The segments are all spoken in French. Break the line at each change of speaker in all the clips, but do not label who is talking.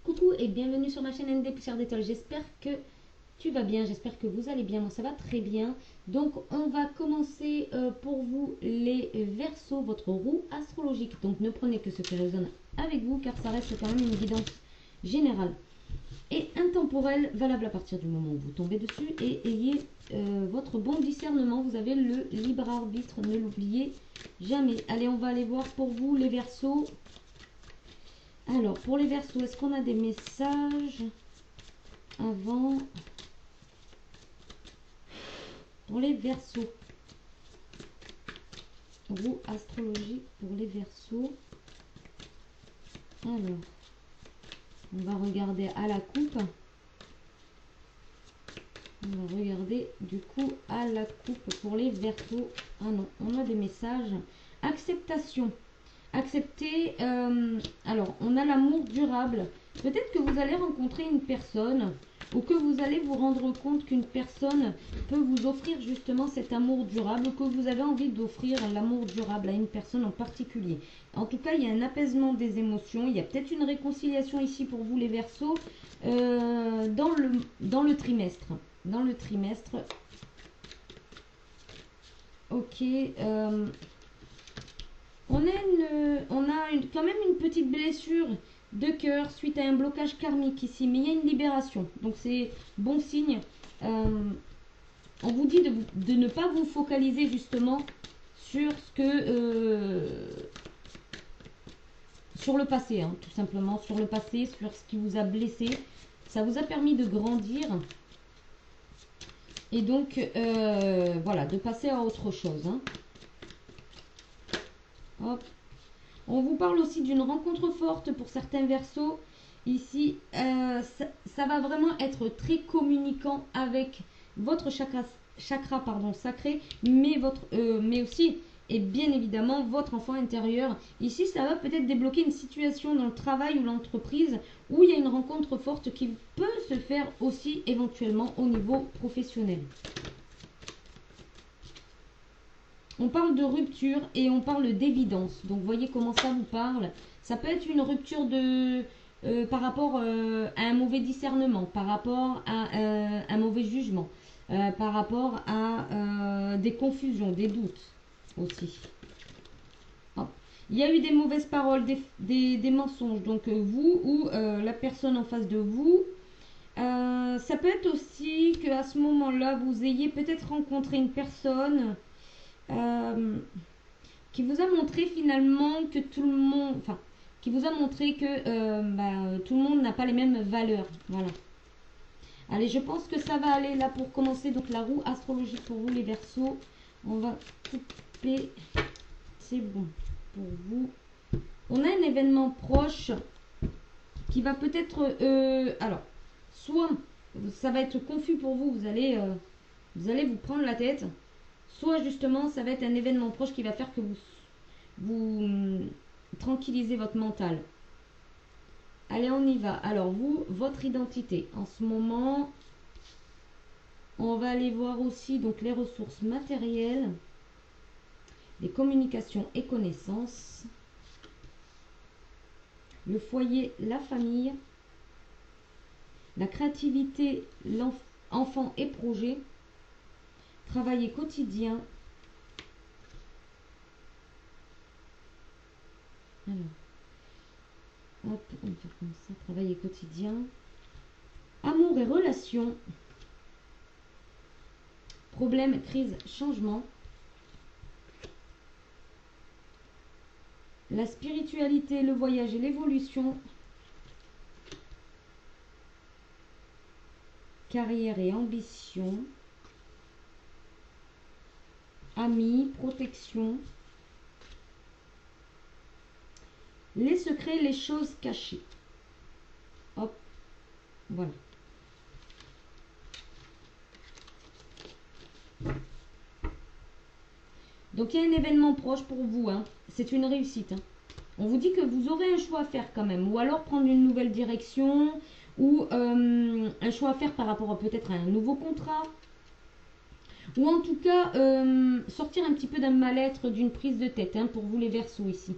Coucou et bienvenue sur ma chaîne ND Poussière d'étoiles. J'espère que tu vas bien, j'espère que vous allez bien. Moi ça va très bien. Donc on va commencer pour vous les Verseaux, votre roue astrologique. Donc ne prenez que ce qui résonne avec vous car ça reste quand même une guidance générale et intemporelle, valable à partir du moment où vous tombez dessus. Et ayez votre bon discernement, vous avez le libre arbitre, ne l'oubliez jamais. Allez, on va aller voir pour vous les Verseaux. Alors, pour les Verseaux, est-ce qu'on a des messages avant? Pour les Verseaux, roue astrologique pour les Verseaux. Alors, on va regarder à la coupe. On va regarder du coup à la coupe pour les Verseaux. Ah non, on a des messages. Acceptation. Accepter, alors on a l'amour durable. Peut-être que vous allez rencontrer une personne ou que vous allez vous rendre compte qu'une personne peut vous offrir justement cet amour durable, ou que vous avez envie d'offrir l'amour durable à une personne en particulier. En tout cas, il y a un apaisement des émotions. Il y a peut-être une réconciliation ici pour vous les Verseaux dans le trimestre. Dans le trimestre. Ok. On a quand même une petite blessure de cœur suite à un blocage karmique ici, mais il y a une libération, donc c'est bon signe. On vous dit de ne pas vous focaliser justement sur sur le passé, hein, tout simplement, sur le passé, sur ce qui vous a blessé. Ça vous a permis de grandir et donc voilà, de passer à autre chose, hein. Hop. On vous parle aussi d'une rencontre forte pour certains Verseaux. Ici, ça va vraiment être très communicant avec votre chakra pardon, sacré, mais aussi, et bien évidemment, votre enfant intérieur. Ici, ça va peut-être débloquer une situation dans le travail ou l'entreprise où il y a une rencontre forte qui peut se faire aussi éventuellement au niveau professionnel. On parle de rupture et on parle d'évidence. Donc, voyez comment ça vous parle. Ça peut être une rupture par rapport à un mauvais discernement, par rapport à un mauvais jugement, par rapport à des confusions, des doutes aussi. Hop. Il y a eu des mauvaises paroles, des mensonges. Donc, vous ou la personne en face de vous. Ça peut être aussi qu'à ce moment-là, vous ayez peut-être rencontré une personne qui vous a montré finalement que tout le monde, enfin, qui vous a montré que tout le monde n'a pas les mêmes valeurs. Voilà. Allez, je pense que ça va aller là pour commencer. Donc la roue astrologique pour vous les Verseaux. On va couper. C'est bon pour vous. On a un événement proche qui va peut-être, alors, soit ça va être confus pour vous. Vous allez vous prendre la tête. Soit justement, ça va être un événement proche qui va faire que vous tranquillisez votre mental. Allez, on y va. Alors, vous, votre identité. En ce moment, on va aller voir aussi donc les ressources matérielles, les communications et connaissances, le foyer, la famille, la créativité, l'enfant et projet, travailler quotidien. Alors, hop, on va faire comme ça, travailler quotidien. Amour et relations. Problème, crise, changement. La spiritualité, le voyage et l'évolution. Carrière et ambition. Amis, protection. Les secrets, les choses cachées. Hop, voilà. Donc il y a un événement proche pour vous, hein. C'est une réussite, hein. On vous dit que vous aurez un choix à faire quand même, ou alors prendre une nouvelle direction, ou un choix à faire par rapport peut-être à un nouveau contrat, ou en tout cas sortir un petit peu d'un mal-être, d'une prise de tête, hein, pour vous les Verseaux ici.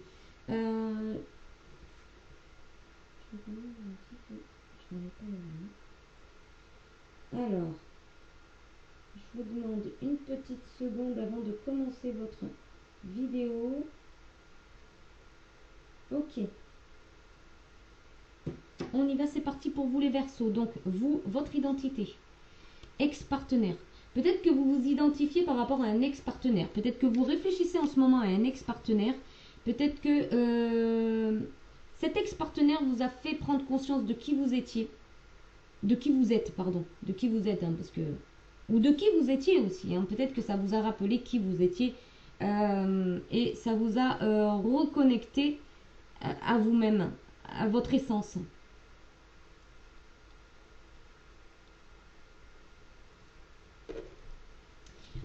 je n'avais pas la main. Alors, je vous demande une petite seconde avant de commencer votre vidéo. Ok. On y va, c'est parti pour vous les Verseaux. Donc, vous, votre identité. Ex-partenaire. Peut-être que vous vous identifiez par rapport à un ex-partenaire. Peut-être que vous réfléchissez en ce moment à un ex-partenaire. Peut-être que cet ex-partenaire vous a fait prendre conscience de qui vous étiez. De qui vous êtes, pardon. De qui vous êtes, hein, parce que... Ou de qui vous étiez aussi. Hein. Peut-être que ça vous a rappelé qui vous étiez. Et ça vous a reconnecté à vous-même, à votre essence.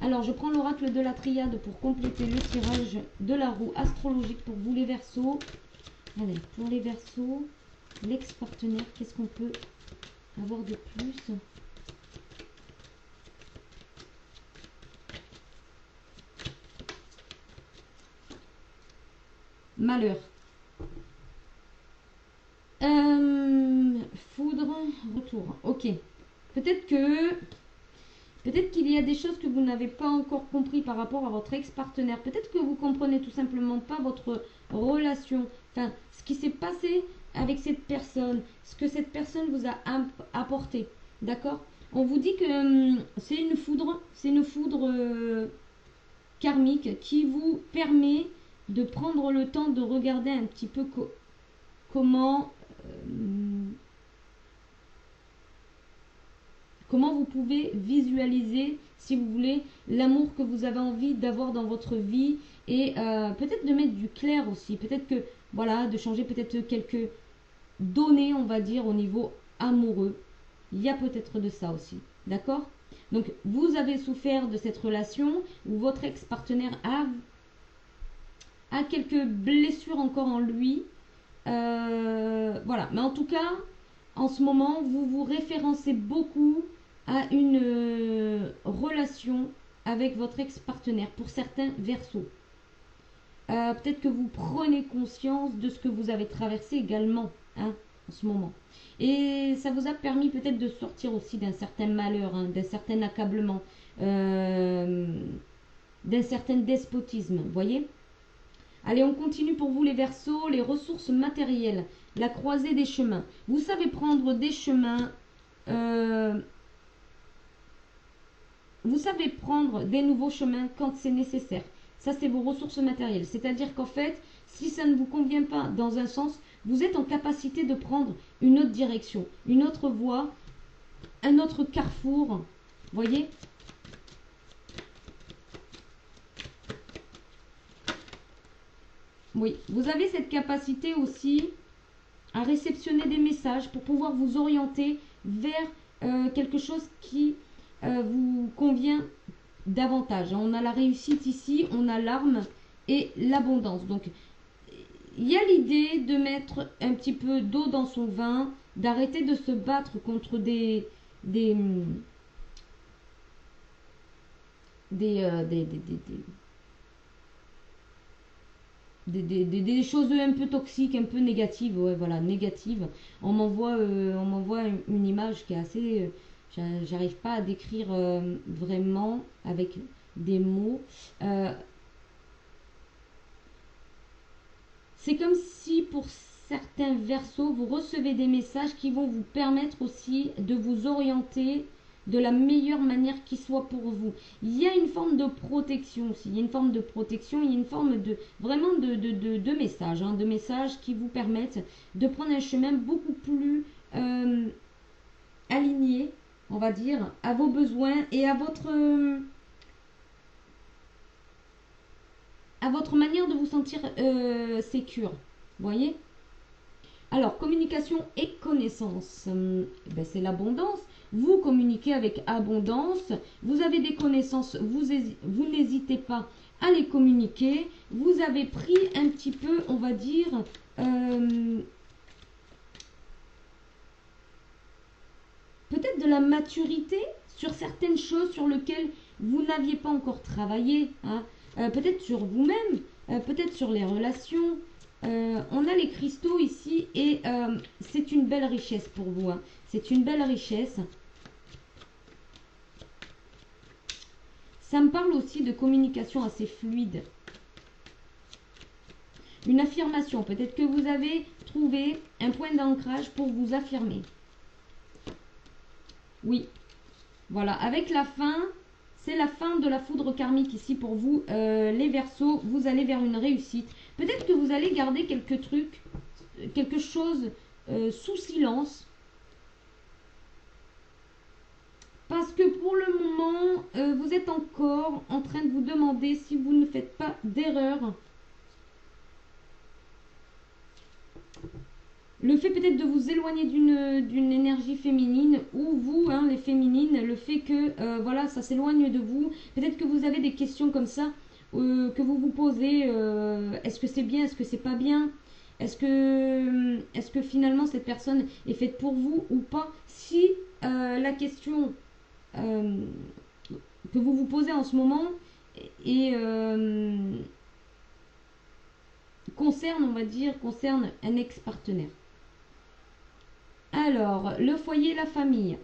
Alors, je prends l'oracle de la triade pour compléter le tirage de la roue astrologique pour vous les Verseaux. Allez, pour les Verseaux, l'ex-partenaire, qu'est-ce qu'on peut avoir de plus? Malheur. Foudre, retour. Ok. Peut-être qu'il y a des choses que vous n'avez pas encore compris par rapport à votre ex-partenaire. Peut-être que vous comprenez tout simplement pas votre relation. Enfin, ce qui s'est passé avec cette personne. Ce que cette personne vous a apporté. D'accord? On vous dit que c'est une foudre. C'est une foudre karmique qui vous permet de prendre le temps de regarder un petit peu comment vous pouvez visualiser, si vous voulez, l'amour que vous avez envie d'avoir dans votre vie et peut-être de mettre du clair aussi, peut-être que, voilà, de changer peut-être quelques données, on va dire, au niveau amoureux. Il y a peut-être de ça aussi, d'accord? Donc, vous avez souffert de cette relation où votre ex-partenaire a quelques blessures encore en lui. Voilà, mais en tout cas, en ce moment, vous vous référencez beaucoup à une relation avec votre ex-partenaire pour certains Verseaux. Peut-être que vous prenez conscience de ce que vous avez traversé également, hein, en ce moment. Et ça vous a permis peut-être de sortir aussi d'un certain malheur, hein, d'un certain accablement, d'un certain despotisme, vous voyez? Allez, on continue pour vous les Verseaux, les ressources matérielles, la croisée des chemins. Vous savez prendre des chemins, vous savez prendre des nouveaux chemins quand c'est nécessaire. Ça, c'est vos ressources matérielles. C'est-à-dire qu'en fait, si ça ne vous convient pas dans un sens, vous êtes en capacité de prendre une autre direction, une autre voie, un autre carrefour. Voyez ? Oui, vous avez cette capacité aussi à réceptionner des messages pour pouvoir vous orienter vers quelque chose qui vous convient davantage. On a la réussite ici, on a l'arme et l'abondance. Donc, il y a l'idée de mettre un petit peu d'eau dans son vin, d'arrêter de se battre contre des choses un peu toxiques, un peu négatives, ouais, voilà, négatives. On m'envoie une image qui est assez... j'arrive pas à décrire vraiment avec des mots. C'est comme si pour certains Verseaux, vous recevez des messages qui vont vous permettre aussi de vous orienter de la meilleure manière qui soit pour vous. Il y a une forme de protection aussi. Il y a une forme de protection, il y a une forme de vraiment de messages, hein, de messages qui vous permettent de prendre un chemin beaucoup plus aligné, on va dire, à vos besoins et à votre manière de vous sentir sécure. Voyez? Alors, communication et connaissance. Ben, c'est l'abondance. Vous communiquez avec abondance. Vous avez des connaissances. Vous n'hésitez pas à les communiquer. Vous avez pris un petit peu, on va dire, peut-être de la maturité sur certaines choses sur lesquelles vous n'aviez pas encore travaillé. Hein. Peut-être sur vous-même. Peut-être sur les relations. On a les cristaux ici et c'est une belle richesse pour vous. Hein. C'est une belle richesse. Ça me parle aussi de communication assez fluide. Une affirmation. Peut-être que vous avez trouvé un point d'ancrage pour vous affirmer. Oui. Voilà. Avec la fin, c'est la fin de la foudre karmique ici pour vous. Les Verseaux, vous allez vers une réussite. Peut-être que vous allez garder quelques trucs, quelque chose sous silence. Parce que pour le moment, vous êtes encore en train de vous demander si vous ne faites pas d'erreur. Le fait peut-être de vous éloigner d'une énergie féminine ou vous, hein, les féminines, le fait que voilà, ça s'éloigne de vous. Peut-être que vous avez des questions comme ça que vous vous posez. Est-ce que c'est bien, est-ce que c'est pas bien? Est-ce que finalement cette personne est faite pour vous ou pas? Si la question que vous vous posez en ce moment et concerne, on va dire, concerne un ex-partenaire. Alors, le foyer, la famille,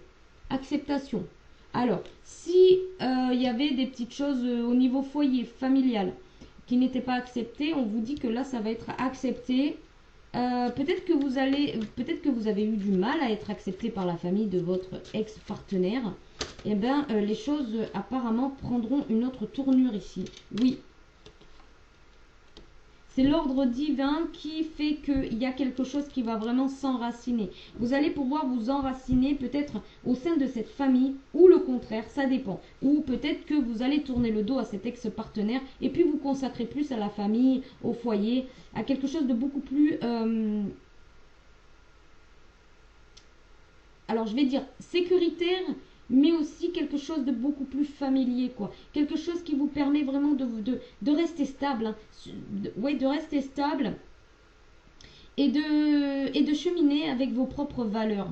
acceptation. Alors, si il y avait des petites choses au niveau foyer, familial, qui n'étaient pas acceptées, on vous dit que là, ça va être accepté. Peut-être que vous avez eu du mal à être accepté par la famille de votre ex-partenaire. Eh bien, les choses apparemment prendront une autre tournure ici. Oui. C'est l'ordre divin qui fait qu'il y a quelque chose qui va vraiment s'enraciner. Vous allez pouvoir vous enraciner peut-être au sein de cette famille ou le contraire, ça dépend. Ou peut-être que vous allez tourner le dos à cet ex-partenaire et puis vous consacrer plus à la famille, au foyer, à quelque chose de beaucoup plus... alors je vais dire sécuritaire, mais aussi quelque chose de beaucoup plus familier, quoi. Quelque chose qui vous permet vraiment de rester stable, hein. Oui, de rester stable et de cheminer avec vos propres valeurs.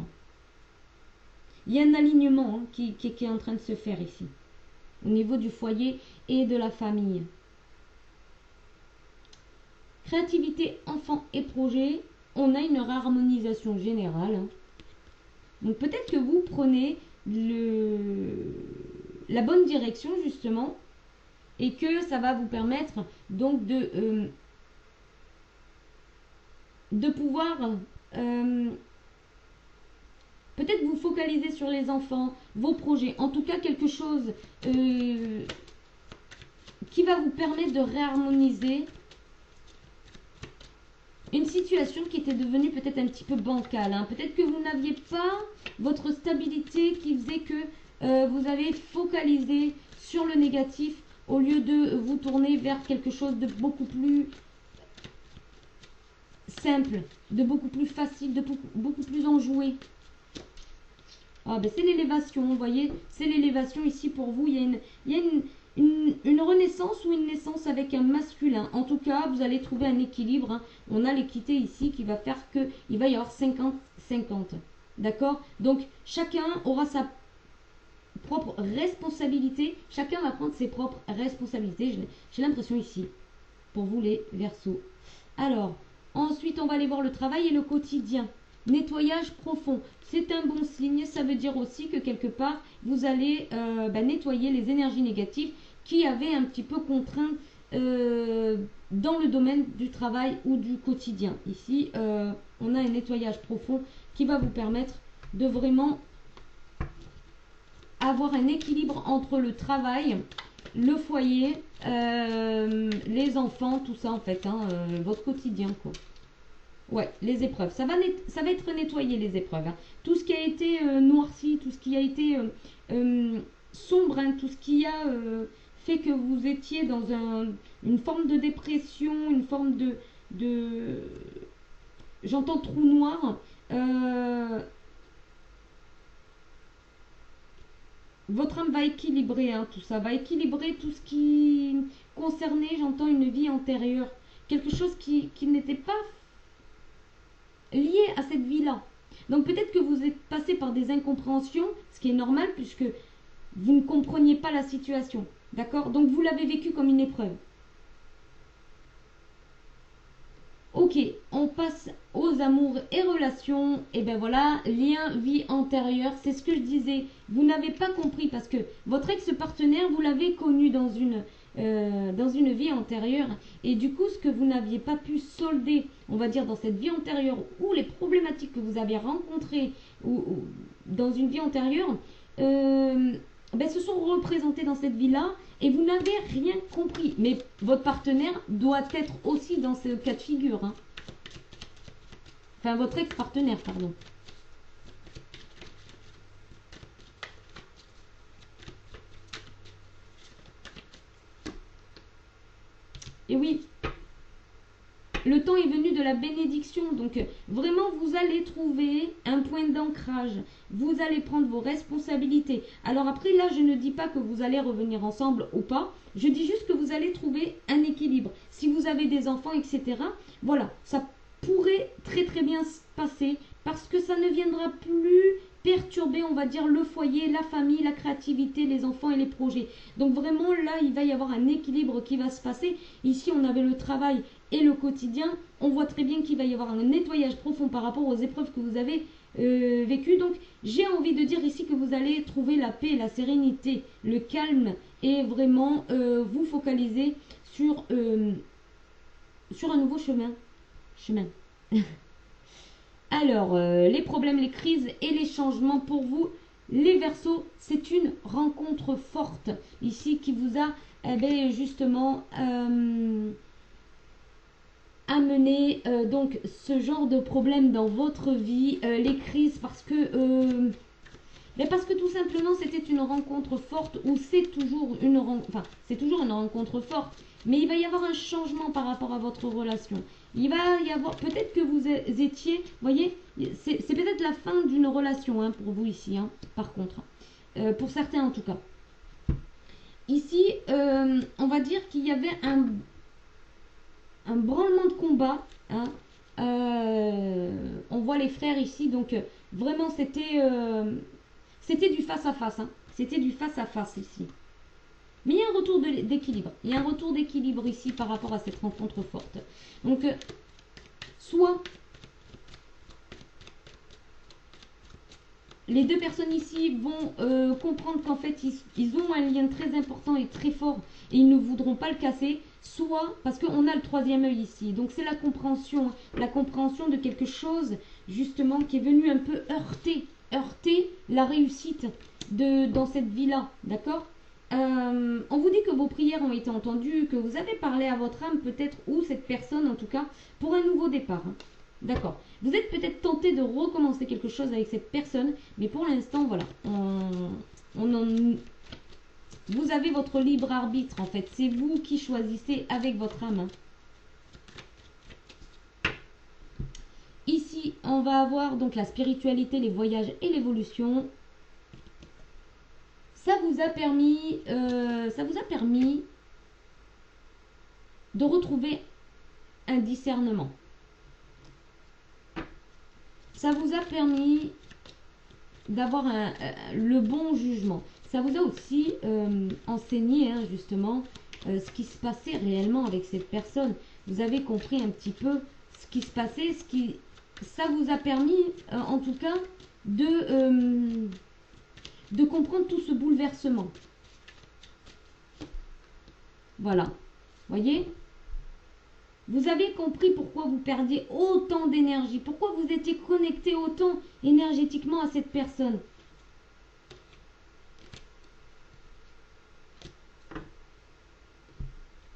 Il y a un alignement, hein, qui est en train de se faire ici, au niveau du foyer et de la famille. Créativité, enfants et projets, on a une harmonisation générale, hein. Donc peut-être que vous prenez la bonne direction justement et que ça va vous permettre donc de pouvoir peut-être vous focaliser sur les enfants, vos projets, en tout cas quelque chose qui va vous permettre de réharmoniser une situation qui était devenue peut-être un petit peu bancale, hein. Peut-être que vous n'aviez pas votre stabilité qui faisait que vous avez focalisé sur le négatif au lieu de vous tourner vers quelque chose de beaucoup plus simple, de beaucoup plus facile, de beaucoup plus enjoué. Ah ben c'est l'élévation, vous voyez, c'est l'élévation ici pour vous. Il y a une renaissance ou une naissance avec un masculin. En tout cas, vous allez trouver un équilibre, hein. On a l'équité ici qui va faire qu'il va y avoir 50-50. D'accord? Donc, chacun aura sa propre responsabilité. Chacun va prendre ses propres responsabilités. J'ai l'impression ici, pour vous les Verseaux. Alors, ensuite, on va aller voir le travail et le quotidien. Nettoyage profond, c'est un bon signe. Ça veut dire aussi que quelque part, vous allez nettoyer les énergies négatives qui avaient un petit peu contraint dans le domaine du travail ou du quotidien. Ici, on a un nettoyage profond qui va vous permettre de vraiment avoir un équilibre entre le travail, le foyer, les enfants, tout ça en fait, hein, votre quotidien, quoi. Ouais, les épreuves. Ça va être nettoyé, les épreuves, hein. Tout ce qui a été noirci, tout ce qui a été sombre, hein, tout ce qui a fait que vous étiez dans une forme de dépression, une forme de j'entends trou noir. Votre âme va équilibrer, hein, tout ça. Va équilibrer tout ce qui concernait, j'entends, une vie antérieure. Quelque chose qui n'était pas lié à cette vie-là. Donc peut-être que vous êtes passé par des incompréhensions, ce qui est normal puisque vous ne compreniez pas la situation. D'accord? Donc vous l'avez vécu comme une épreuve. Ok, vos amours et relations, et ben voilà, lien, vie antérieure, c'est ce que je disais. Vous n'avez pas compris parce que votre ex-partenaire, vous l'avez connu dans une vie antérieure. Et du coup, ce que vous n'aviez pas pu solder, on va dire, dans cette vie antérieure, ou les problématiques que vous avez rencontrées ou dans une vie antérieure, ben, se sont représentées dans cette vie-là et vous n'avez rien compris. Mais votre partenaire doit être aussi dans ce cas de figure. Hein. Enfin, votre ex-partenaire, pardon. Et oui, le temps est venu de la bénédiction. Donc, vraiment, vous allez trouver un point d'ancrage. Vous allez prendre vos responsabilités. Alors après, là, je ne dis pas que vous allez revenir ensemble ou pas. Je dis juste que vous allez trouver un équilibre. Si vous avez des enfants, etc., voilà, ça pourrait très très bien se passer parce que ça ne viendra plus perturber, on va dire, le foyer, la famille, la créativité, les enfants et les projets. Donc vraiment, là, il va y avoir un équilibre qui va se passer. Ici, on avait le travail et le quotidien. On voit très bien qu'il va y avoir un nettoyage profond par rapport aux épreuves que vous avez vécues. Donc, j'ai envie de dire ici que vous allez trouver la paix, la sérénité, le calme et vraiment vous focaliser sur un nouveau chemin. Alors, les problèmes, les crises et les changements pour vous, les Verseaux, c'est une rencontre forte ici qui vous a justement amené donc ce genre de problème dans votre vie, les crises parce que tout simplement c'était une rencontre forte ou c'est toujours c'est toujours une rencontre forte, mais il va y avoir un changement par rapport à votre relation. Il va y avoir peut-être que vous étiez, voyez, c'est peut-être la fin d'une relation hein, pour vous ici, hein, par contre, pour certains en tout cas. Ici, on va dire qu'il y avait un branlement de combat. Hein, on voit les frères ici, donc vraiment c'était du face à face. Hein, c'était du face à face ici. Mais il y a un retour d'équilibre. Il y a un retour d'équilibre ici par rapport à cette rencontre forte. Donc, soit les deux personnes ici vont comprendre qu'en fait, ils ont un lien très important et très fort et ils ne voudront pas le casser. Soit parce qu'on a le troisième œil ici. Donc, c'est la compréhension de quelque chose, justement, qui est venu un peu heurter la réussite dans cette vie-là. D'accord ? On vous dit que vos prières ont été entendues, que vous avez parlé à votre âme peut-être, ou cette personne en tout cas, pour un nouveau départ. Hein. D'accord. Vous êtes peut-être tenté de recommencer quelque chose avec cette personne, mais pour l'instant, voilà, vous avez votre libre arbitre en fait. C'est vous qui choisissez avec votre âme. Hein. Ici, on va avoir donc la spiritualité, les voyages et l'évolution. Ça vous a permis de retrouver un discernement. Ça vous a permis d'avoir le bon jugement. Ça vous a aussi enseigné hein, justement ce qui se passait réellement avec cette personne. Vous avez compris un petit peu ce qui se passait, ça vous a permis en tout cas de comprendre tout ce bouleversement. Voilà. Voyez ? Vous avez compris pourquoi vous perdiez autant d'énergie, pourquoi vous étiez connecté autant énergétiquement à cette personne.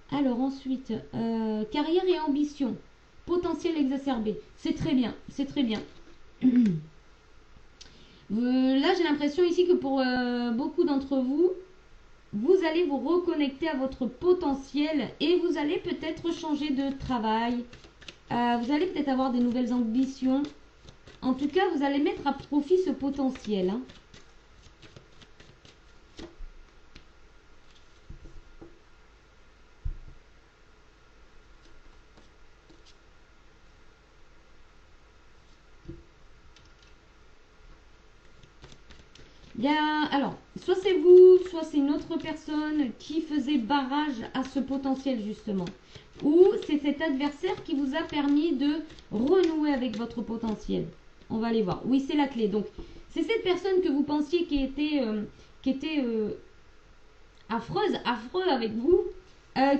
Alors ensuite, carrière et ambition, potentiel exacerbé. C'est très bien, c'est très bien. Là, j'ai l'impression ici que pour beaucoup d'entre vous, vous allez vous reconnecter à votre potentiel et vous allez peut-être changer de travail. Vous allez peut-être avoir des nouvelles ambitions. En tout cas, vous allez mettre à profit ce potentiel. Hein. Il y a, alors, soit c'est vous, soit c'est une autre personne qui faisait barrage à ce potentiel justement. Ou c'est cet adversaire qui vous a permis de renouer avec votre potentiel. On va aller voir. Oui, c'est la clé. Donc, c'est cette personne que vous pensiez qui était affreuse, affreux avec vous,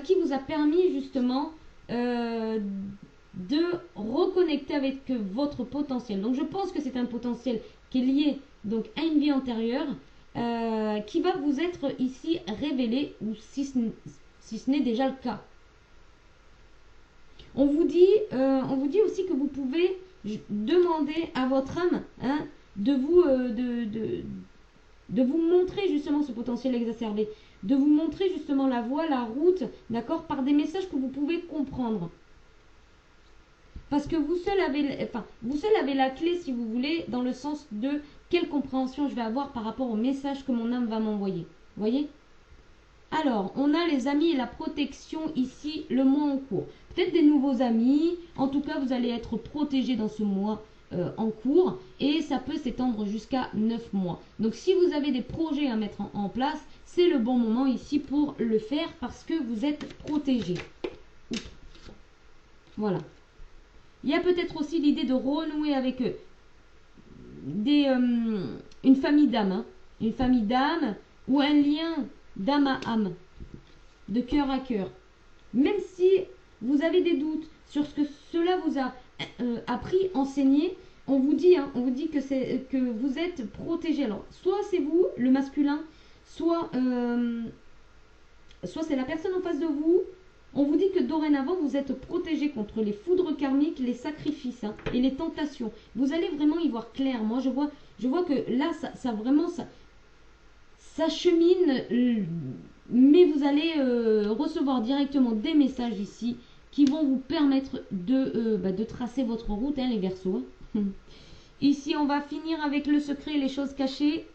qui vous a permis justement de reconnecter avec votre potentiel. Donc, je pense que c'est un potentiel qui est lié donc à une vie antérieure, qui va vous être ici révélé, ou si ce n'est déjà le cas. On vous dit aussi que vous pouvez demander à votre âme de vous montrer justement ce potentiel exacerbé, de vous montrer justement la voie, la route, d'accord, par des messages que vous pouvez comprendre. Parce que vous seul avez la clé, si vous voulez, dans le sens de quelle compréhension je vais avoir par rapport au message que mon âme va m'envoyer. Vous voyez? Alors, on a les amis et la protection ici, le mois en cours. Peut-être des nouveaux amis. En tout cas, vous allez être protégé dans ce mois en cours. Et ça peut s'étendre jusqu'à 9 mois. Donc, si vous avez des projets à mettre en place, c'est le bon moment ici pour le faire parce que vous êtes protégé. Voilà. Il y a peut-être aussi l'idée de renouer avec eux. Une famille d'âmes. Une famille d'âmes ou un lien d'âme à âme, de cœur à cœur. Même si vous avez des doutes sur ce que cela vous a appris, enseigné, on vous dit que vous êtes protégé. Alors, soit c'est vous, le masculin, soit c'est la personne en face de vous. On vous dit que dorénavant, vous êtes protégé contre les foudres karmiques, les sacrifices et les tentations. Vous allez vraiment y voir clair. Moi, je vois que là, ça chemine, mais vous allez recevoir directement des messages ici qui vont vous permettre de tracer votre route, les Verseaux. Ici, on va finir avec le secret et les choses cachées.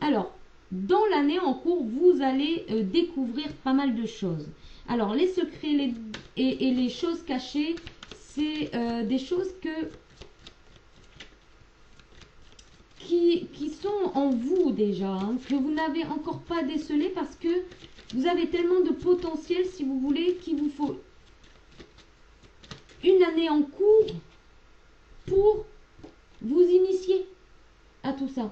Alors, dans l'année en cours, vous allez découvrir pas mal de choses. Alors, les secrets et les choses cachées, c'est des choses qui sont en vous déjà, que vous n'avez encore pas décelé parce que vous avez tellement de potentiel, si vous voulez, qu'il vous faut une année en cours pour vous initier à tout ça.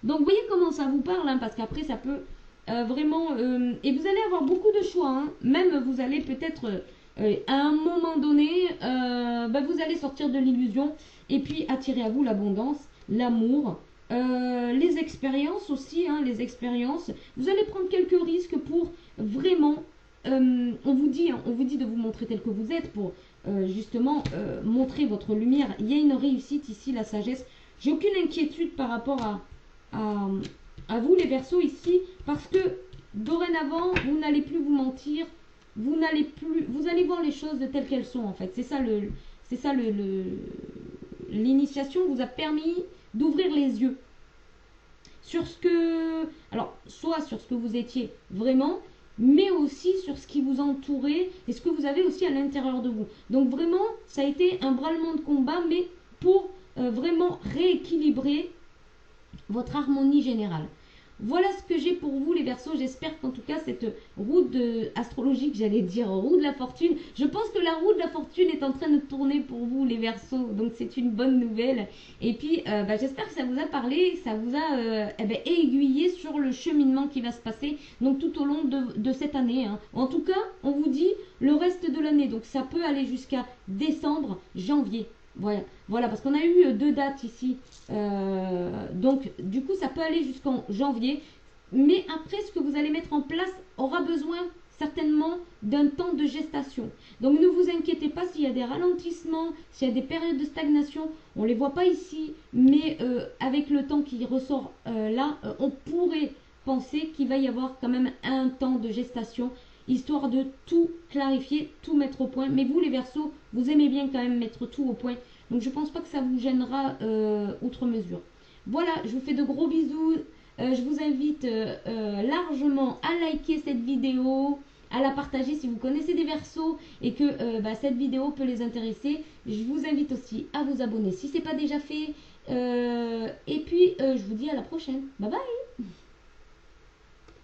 Donc, vous voyez comment ça vous parle, parce qu'après, ça peut vraiment... et vous allez avoir beaucoup de choix. Même, vous allez peut-être, à un moment donné, vous allez sortir de l'illusion et puis attirer à vous l'abondance, l'amour, les expériences aussi, les expériences. Vous allez prendre quelques risques pour vraiment... on vous dit de vous montrer tel que vous êtes pour justement montrer votre lumière. Il y a une réussite ici, la sagesse. J'ai aucune inquiétude par rapport à vous les Verseaux ici, parce que dorénavant vous n'allez plus vous mentir, vous allez voir les choses telles qu'elles sont en fait. C'est ça l'initiation vous a permis d'ouvrir les yeux sur ce que, alors soit sur ce que vous étiez vraiment, mais aussi sur ce qui vous entourait et ce que vous avez aussi à l'intérieur de vous. Donc vraiment, ça a été un bras-le-bas de combat, mais pour vraiment rééquilibrer votre harmonie générale. Voilà ce que j'ai pour vous les Verseaux. J'espère qu'en tout cas cette route astrologique, j'allais dire roue de la fortune, je pense que la roue de la fortune est en train de tourner pour vous les Verseaux, donc c'est une bonne nouvelle. Et puis j'espère que ça vous a parlé, que ça vous a aiguillé sur le cheminement qui va se passer donc tout au long de cette année. En tout cas, on vous dit le reste de l'année, donc ça peut aller jusqu'à décembre, janvier. Voilà, parce qu'on a eu 2 dates ici. Donc, du coup, ça peut aller jusqu'en janvier. Mais après, ce que vous allez mettre en place aura besoin certainement d'un temps de gestation. Donc, ne vous inquiétez pas s'il y a des ralentissements, s'il y a des périodes de stagnation. On ne les voit pas ici, mais avec le temps qui ressort là, on pourrait penser qu'il va y avoir quand même un temps de gestation, histoire de tout clarifier, tout mettre au point. Mais vous les Verseaux, vous aimez bien quand même mettre tout au point. Donc je pense pas que ça vous gênera outre mesure. Voilà, je vous fais de gros bisous. Je vous invite largement à liker cette vidéo, à la partager si vous connaissez des Verseaux et que cette vidéo peut les intéresser. Je vous invite aussi à vous abonner si ce n'est pas déjà fait. Et puis, je vous dis à la prochaine. Bye bye!